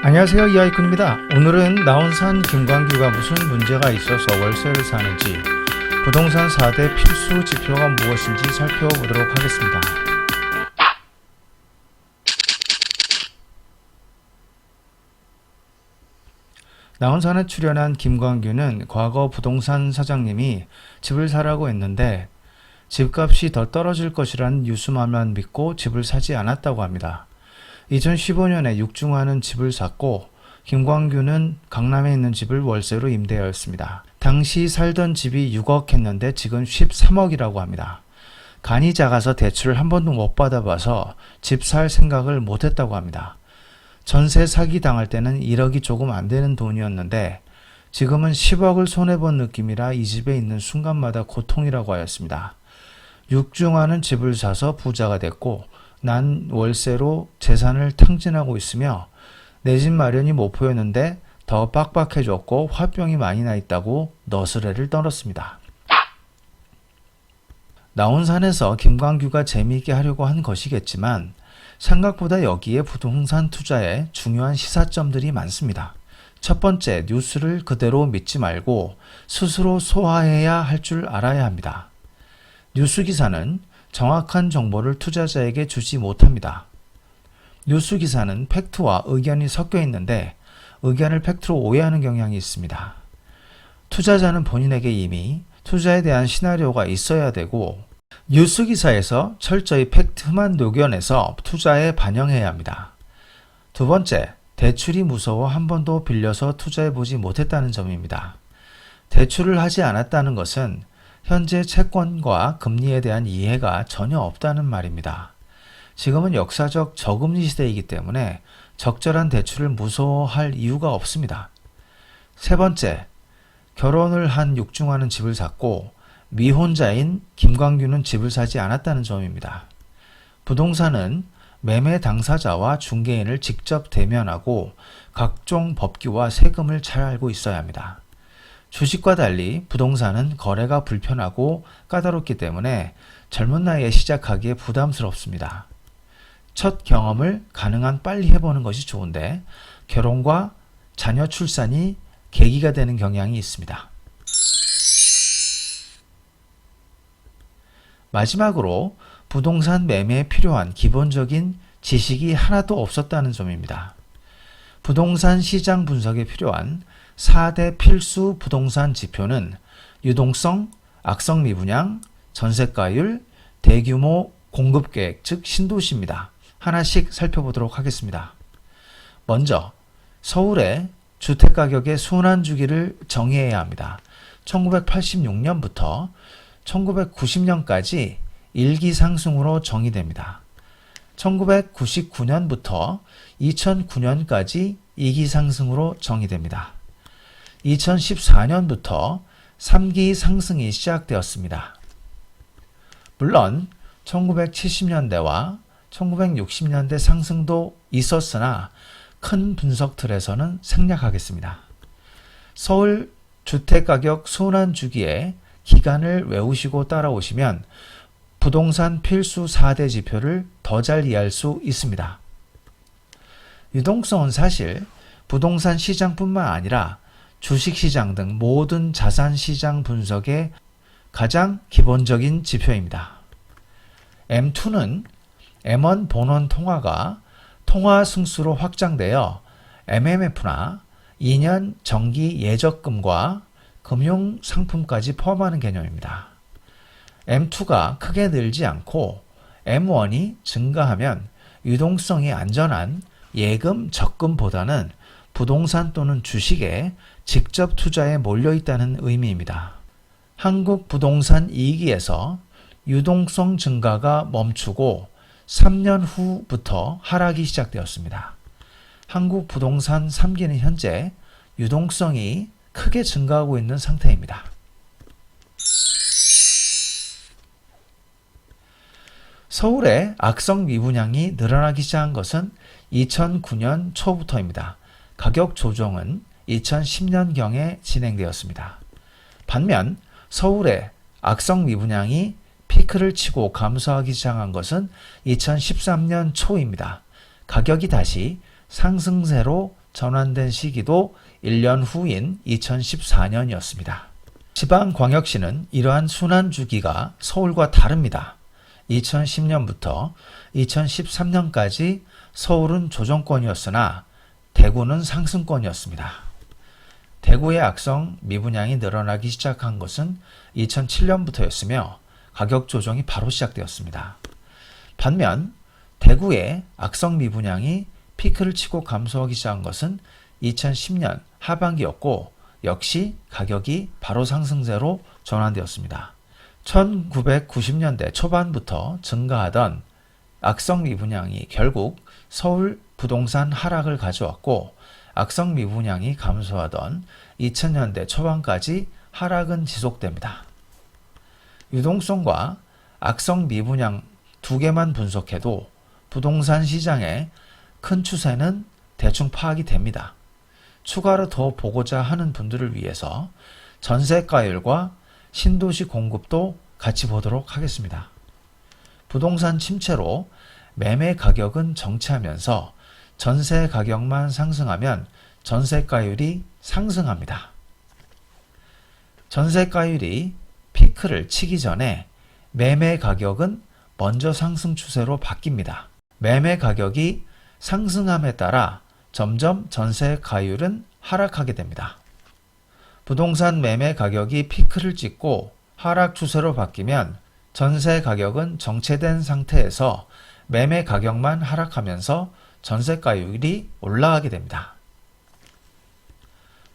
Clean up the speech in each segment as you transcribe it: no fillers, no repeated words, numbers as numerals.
안녕하세요, 이하이쿤입니다. 오늘은 나온산 김광규가 무슨 문제가 있어서 월세를 사는지, 부동산 4대 필수 지표가 무엇인지 살펴보도록 하겠습니다. 나온산에 출연한 김광규는 과거 부동산 사장님이 집을 사라고 했는데 집값이 더 떨어질 것이라는 뉴스만 믿고 집을 사지 않았다고 합니다. 2015년에 육중하는 집을 샀고 김광규는 강남에 있는 집을 월세로 임대하였습니다. 당시 살던 집이 6억 했는데 지금 13억이라고 합니다. 간이 작아서 대출을 한 번도 못 받아봐서 집 살 생각을 못했다고 합니다. 전세 사기 당할 때는 1억이 조금 안 되는 돈이었는데 지금은 10억을 손해본 느낌이라 이 집에 있는 순간마다 고통이라고 하였습니다. 육중하는 집을 사서 부자가 됐고 난 월세로 재산을 탕진하고 있으며 내 집 마련이 목표였는데 더 빡빡해졌고 화병이 많이 나 있다고 너스레를 떨었습니다. 나온산에서 김광규가 재미있게 하려고 한 것이겠지만 생각보다 여기에 부동산 투자에 중요한 시사점들이 많습니다. 첫 번째, 뉴스를 그대로 믿지 말고 스스로 소화해야 할 줄 알아야 합니다. 뉴스 기사는 정확한 정보를 투자자에게 주지 못합니다. 뉴스 기사는 팩트와 의견이 섞여 있는데 의견을 팩트로 오해하는 경향이 있습니다. 투자자는 본인에게 이미 투자에 대한 시나리오가 있어야 되고 뉴스 기사에서 철저히 팩트만 녹여내서 투자에 반영해야 합니다. 두 번째, 대출이 무서워 한 번도 빌려서 투자해보지 못했다는 점입니다. 대출을 하지 않았다는 것은 현재 채권과 금리에 대한 이해가 전혀 없다는 말입니다. 지금은 역사적 저금리 시대이기 때문에 적절한 대출을 무서워할 이유가 없습니다. 세 번째, 결혼을 한 육중하는 집을 샀고 미혼자인 김광규는 집을 사지 않았다는 점입니다. 부동산은 매매 당사자와 중개인을 직접 대면하고 각종 법규와 세금을 잘 알고 있어야 합니다. 주식과 달리 부동산은 거래가 불편하고 까다롭기 때문에 젊은 나이에 시작하기에 부담스럽습니다. 첫 경험을 가능한 빨리 해보는 것이 좋은데 결혼과 자녀 출산이 계기가 되는 경향이 있습니다. 마지막으로 부동산 매매에 필요한 기본적인 지식이 하나도 없었다는 점입니다. 부동산 시장 분석에 필요한 4대 필수 부동산 지표는 유동성, 악성 미분양, 전세가율, 대규모 공급계획 즉 신도시입니다. 하나씩 살펴보도록 하겠습니다. 먼저 서울의 주택가격의 순환주기를 정의해야 합니다. 1986년부터 1990년까지 일기 상승으로 정의됩니다. 1999년부터 2009년까지 2기 상승으로 정의됩니다. 2014년부터 3기 상승이 시작되었습니다. 물론 1970년대와 1960년대 상승도 있었으나 큰 분석 틀에서는 생략하겠습니다. 서울 주택가격 순환주기의 기간을 외우시고 따라오시면 부동산 필수 4대 지표를 더 잘 이해할 수 있습니다. 유동성은 사실 부동산 시장뿐만 아니라 주식시장 등 모든 자산시장 분석의 가장 기본적인 지표입니다. M2는 M1 본원 통화가 통화 승수로 확장되어 MMF나 2년 정기 예적금과 금융상품까지 포함하는 개념입니다. M2가 크게 늘지 않고 M1이 증가하면 유동성이 안전한 예금 적금보다는 부동산 또는 주식에 직접 투자에 몰려있다는 의미입니다. 한국 부동산 2기에서 유동성 증가가 멈추고 3년 후부터 하락이 시작되었습니다. 한국 부동산 3기는 현재 유동성이 크게 증가하고 있는 상태입니다. 서울의 악성 미분양이 늘어나기 시작한 것은 2009년 초부터입니다. 가격 조정은 2010년경에 진행되었습니다. 반면 서울의 악성 미분양이 피크를 치고 감소하기 시작한 것은 2013년 초입니다. 가격이 다시 상승세로 전환된 시기도 1년 후인 2014년이었습니다. 지방광역시는 이러한 순환 주기가 서울과 다릅니다. 2010년부터 2013년까지 서울은 조정권이었으나 대구는 상승권이었습니다. 대구의 악성 미분양이 늘어나기 시작한 것은 2007년부터였으며 가격 조정이 바로 시작되었습니다. 반면 대구의 악성 미분양이 피크를 치고 감소하기 시작한 것은 2010년 하반기였고 역시 가격이 바로 상승세로 전환되었습니다. 1990년대 초반부터 증가하던 악성 미분양이 결국 서울 부동산 하락을 가져왔고 악성 미분양이 감소하던 2000년대 초반까지 하락은 지속됩니다. 유동성과 악성 미분양 두 개만 분석해도 부동산 시장의 큰 추세는 대충 파악이 됩니다. 추가로 더 보고자 하는 분들을 위해서 전세가율과 신도시 공급도 같이 보도록 하겠습니다. 부동산 침체로 매매 가격은 정체하면서 전세 가격만 상승하면 전세가율이 상승합니다. 전세가율이 피크를 치기 전에 매매 가격은 먼저 상승 추세로 바뀝니다. 매매 가격이 상승함에 따라 점점 전세가율은 하락하게 됩니다. 부동산 매매 가격이 피크를 찍고 하락 추세로 바뀌면 전세 가격은 정체된 상태에서 매매 가격만 하락하면서 전세가율이 올라가게 됩니다.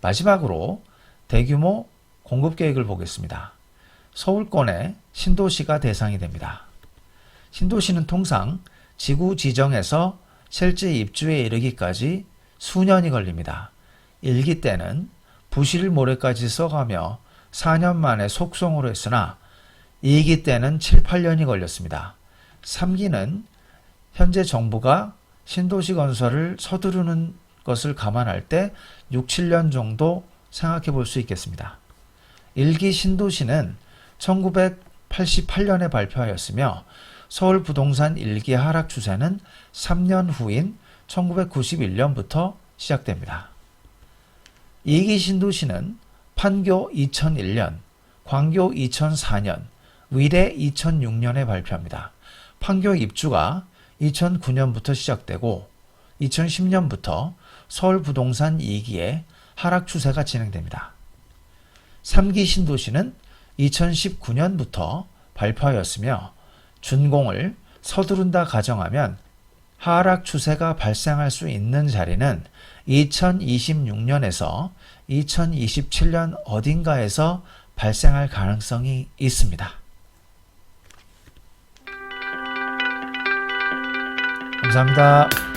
마지막으로 대규모 공급 계획을 보겠습니다. 서울권의 신도시가 대상이 됩니다. 신도시는 통상 지구 지정에서 실제 입주에 이르기까지 수년이 걸립니다. 1기 때는 부실 모래까지 써가며 4년 만에 속성으로 했으나 2기 때는 7, 8년이 걸렸습니다. 3기는 현재 정부가 신도시 건설을 서두르는 것을 감안할 때 6, 7년 정도 생각해 볼 수 있겠습니다. 1기 신도시는 1988년에 발표하였으며 서울 부동산 1기 하락 추세는 3년 후인 1991년부터 시작됩니다. 2기 신도시는 판교 2001년, 광교 2004년, 위례 2006년에 발표합니다. 판교 입주가 2009년부터 시작되고 2010년부터 서울 부동산 2기의 하락 추세가 진행됩니다. 3기 신도시는 2019년부터 발표하였으며 준공을 서두른다 가정하면 하락 추세가 발생할 수 있는 자리는 2026년에서 2027년 어딘가에서 발생할 가능성이 있습니다. 감사합니다.